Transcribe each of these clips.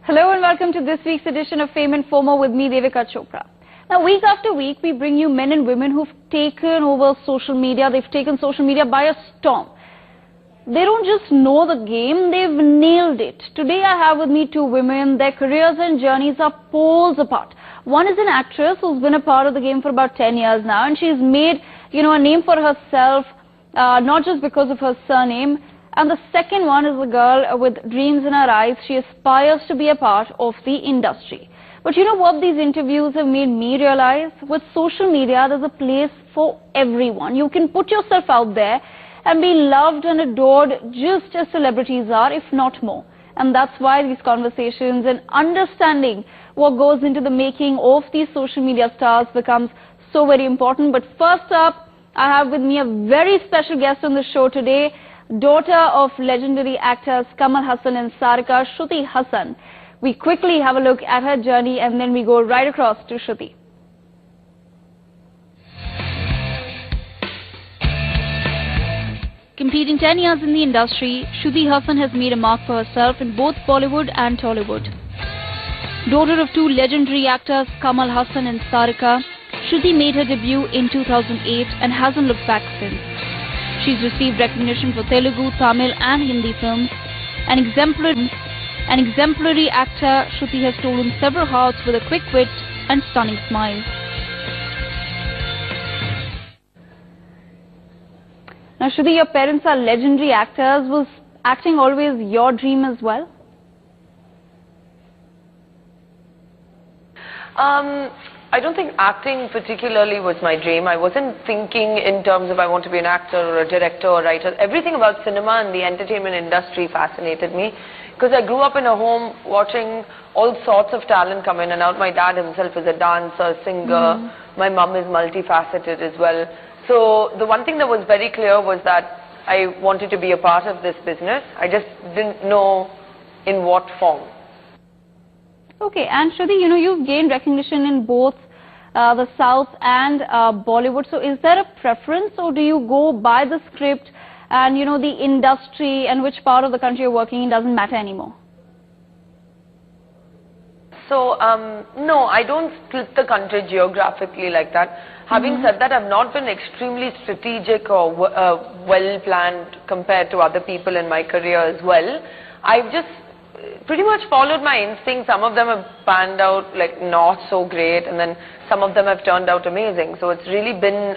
Hello and welcome to this week's edition of FameNFoMo with me, Devika Chopra. Now, week after week, we bring you men and women who've taken over social media. They've taken social media by a storm. They don't just know the game, they've nailed it. Today, I have with me two women. Their careers and journeys are poles apart. One is an actress who's been a part of the game for about 10 years now, and she's made, a name for herself, not just because of her surname. And the second one is a girl with dreams in her eyes. She aspires to be a part of the industry. But you know what these interviews have made me realize? With social media, there's a place for everyone. You can put yourself out there and be loved and adored just as celebrities are, if not more. And that's why these conversations and understanding what goes into the making of these social media stars becomes so very important. But first up, I have with me a very special guest on the show today, daughter of legendary actors Kamal Hassan and Sarika, Shruti Hassan. We quickly have a look at her journey and then we go right across to Shruti. Competing 10 years in the industry, Shruti Hassan has made a mark for herself in both Bollywood and Tollywood. Daughter of two legendary actors Kamal Hassan and Sarika, Shruti made her debut in 2008 and hasn't looked back since. She's received recognition for Telugu, Tamil and Hindi films. An exemplary actor, Shruti has stolen several hearts with a quick wit and stunning smile. Now Shruti, your parents are legendary actors. Was acting always your dream as well? I don't think acting particularly was my dream. I wasn't thinking in terms of I want to be an actor or a director or writer. Everything about cinema and the entertainment industry fascinated me because I grew up in a home watching all sorts of talent come in and out. My dad himself is a dancer, singer. My mum is multifaceted as well. So the one thing that was very clear was that I wanted to be a part of this business. I just didn't know in what form. Okay, and Shruti, you've gained recognition in both the South and Bollywood. So is there a preference or do you go by the script and, the industry and which part of the country you're working in doesn't matter anymore? So, no, I don't split the country geographically like that. Having said that, I've not been extremely strategic or well-planned compared to other people in my career as well. I've just pretty much followed my instinct. Some of them have panned out like not so great, and then some of them have turned out amazing. So it's really been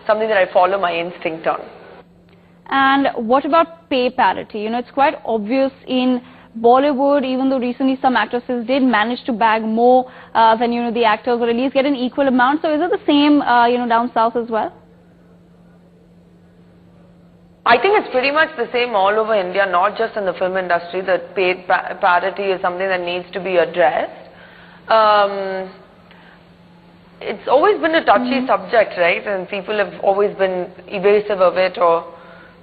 something that I follow my instinct on. And what about pay parity? It's quite obvious in Bollywood, even though recently some actresses did manage to bag more than, the actors, or at least get an equal amount. So is it the same, down south as well? I think it's pretty much the same all over India, not just in the film industry. That pay parity is something that needs to be addressed. It's always been a touchy subject, right? And people have always been evasive of it, or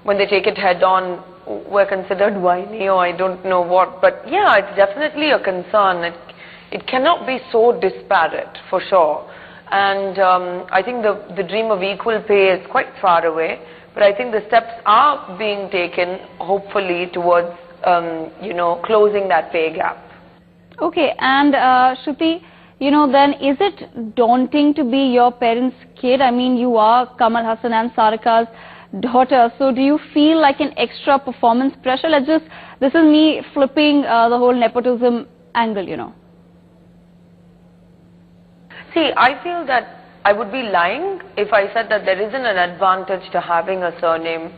when they take it head on, we're considered whiny or I don't know what. But yeah, it's definitely a concern. It cannot be so disparate, for sure. And I think the dream of equal pay is quite far away. But I think the steps are being taken, hopefully, towards, closing that pay gap. Okay, and Shruti, then is it daunting to be your parents' kid? I mean, you are Kamal Hassan and Sarika's daughter, so do you feel like an extra performance pressure? This is me flipping the whole nepotism angle, See, I feel that I would be lying if I said that there isn't an advantage to having a surname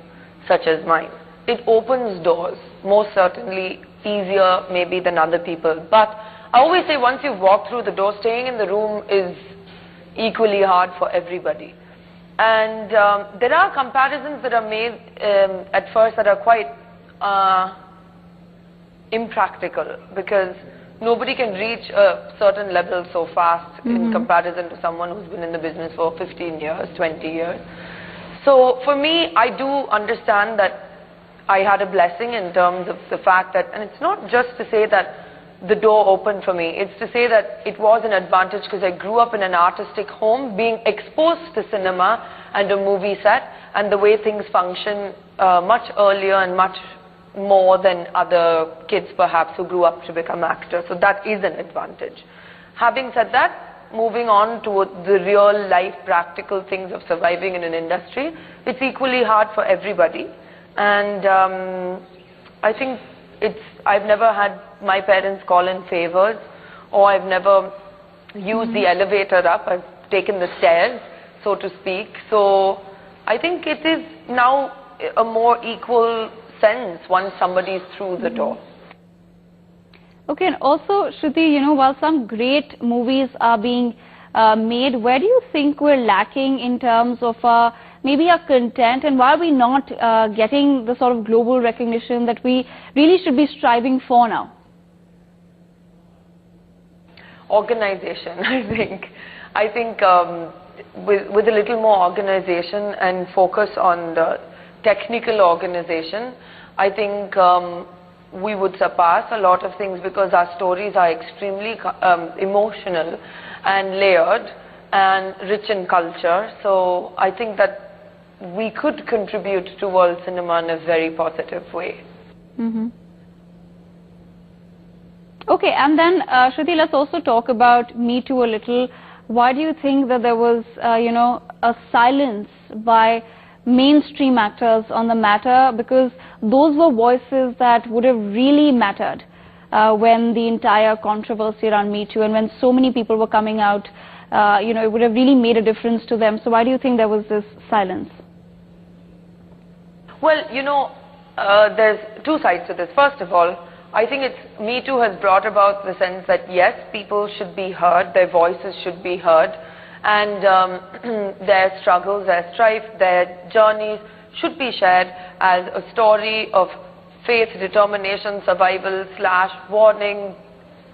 such as mine. It opens doors, most certainly easier maybe than other people. But I always say once you've walked through the door, staying in the room is equally hard for everybody. And there are comparisons that are made at first that are quite impractical, because nobody can reach a certain level so fast in comparison to someone who's been in the business for 15 years, 20 years. So for me, I do understand that I had a blessing in terms of the fact that, and it's not just to say that the door opened for me, it's to say that it was an advantage because I grew up in an artistic home, being exposed to cinema and a movie set and the way things function much earlier and much more than other kids perhaps who grew up to become actors. So that is an advantage. Having said that, moving on to the real life practical things of surviving in an industry, it's equally hard for everybody. And I think I've never had my parents call in favors, or I've never used the elevator up. I've taken the stairs, so to speak. So I think it is now a more equal sense once somebody is through the door. Okay, and also, Shruti, while some great movies are being made, where do you think we're lacking in terms of maybe our content, and why are we not getting the sort of global recognition that we really should be striving for now? Organization, I think with a little more organization and focus on the technical organization, I think we would surpass a lot of things, because our stories are extremely emotional and layered and rich in culture. So I think that we could contribute to world cinema in a very positive way. Mm-hmm. Okay, and then Shruti, let's also talk about Me Too a little. Why do you think that there was, a silence by mainstream actors on the matter? Because those were voices that would have really mattered when the entire controversy around Me Too, and when so many people were coming out, it would have really made a difference to them. So why do you think there was this silence? Well, there's two sides to this. First of all, I think Me Too has brought about the sense that yes, people should be heard, their voices should be heard, and their struggles, their strife, their journeys should be shared as a story of faith, determination, survival / warning,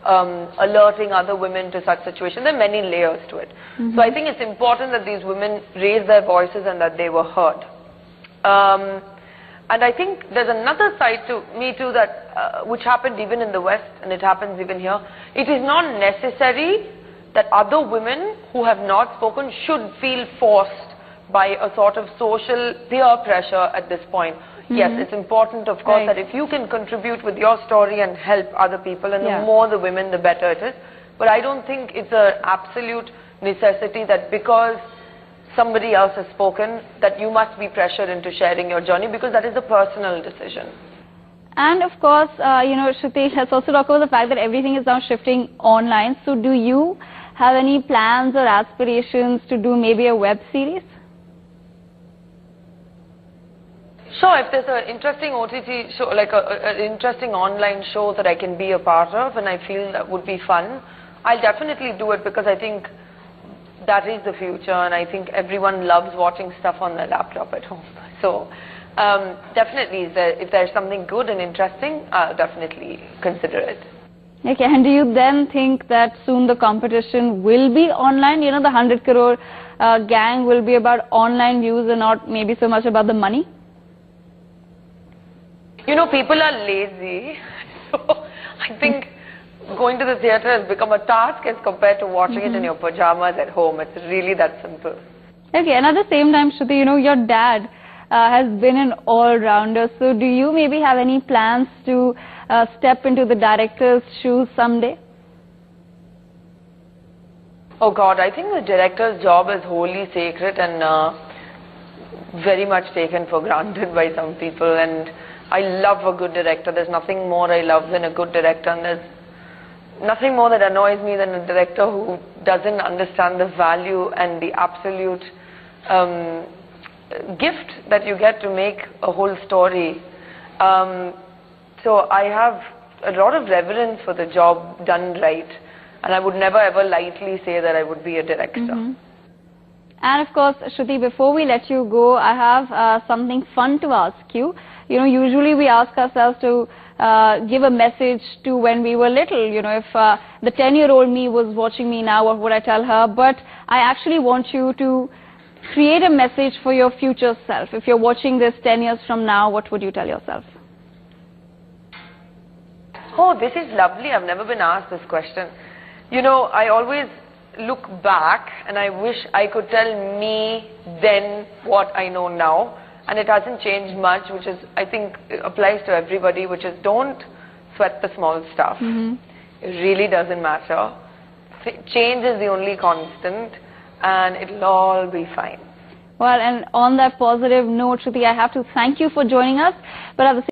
alerting other women to such situations. There are many layers to it. Mm-hmm. So I think it's important that these women raise their voices and that they were heard. And I think there's another side to Me Too that which happened even in the West, and it happens even here. It is not necessary that other women who have not spoken should feel forced by a sort of social peer pressure at this point. Mm-hmm. Yes, it's important, of course, that if you can contribute with your story and help other people, and the more the women, the better it is. But I don't think it's an absolute necessity that because somebody else has spoken, that you must be pressured into sharing your journey, because that is a personal decision. And of course, Shruti, let's also talk about the fact that everything is now shifting online. So do you have any plans or aspirations to do maybe a web series? Sure, if there's an interesting OTT show, like an interesting online show that I can be a part of, and I feel that would be fun, I'll definitely do it, because I think that is the future, and I think everyone loves watching stuff on their laptop at home. So definitely, if there's something good and interesting, I'll definitely consider it. Okay, and do you then think that soon the competition will be online? The 100 crore gang will be about online views and not maybe so much about the money? People are lazy, so I think going to the theatre has become a task as compared to watching it in your pajamas at home. It's really that simple. Okay, and at the same time, Shruti, your dad has been an all-rounder. So do you maybe have any plans to step into the director's shoes someday? Oh God, I think the director's job is wholly sacred and very much taken for granted by some people. And I love a good director. There's nothing more I love than a good director, and there's nothing more that annoys me than a director who doesn't understand the value and the absolute gift that you get to make a whole story. So I have a lot of reverence for the job done right, and I would never ever lightly say that I would be a director. Mm-hmm. And of course, Shruti, before we let you go, I have something fun to ask you. Usually we ask ourselves to give a message to when we were little. If the 10-year-old me was watching me now, what would I tell her? But I actually want you to create a message for your future self. If you're watching this 10 years from now, what would you tell yourself? Oh, this is lovely. I've never been asked this question. I always look back and I wish I could tell me then what I know now. and it hasn't changed much, which is, I think, applies to everybody, which is don't sweat the small stuff. It really doesn't matter. Change is the only constant, and it'll all be fine. Well, and on that positive note, Shruti, I have to thank you for joining us, but at the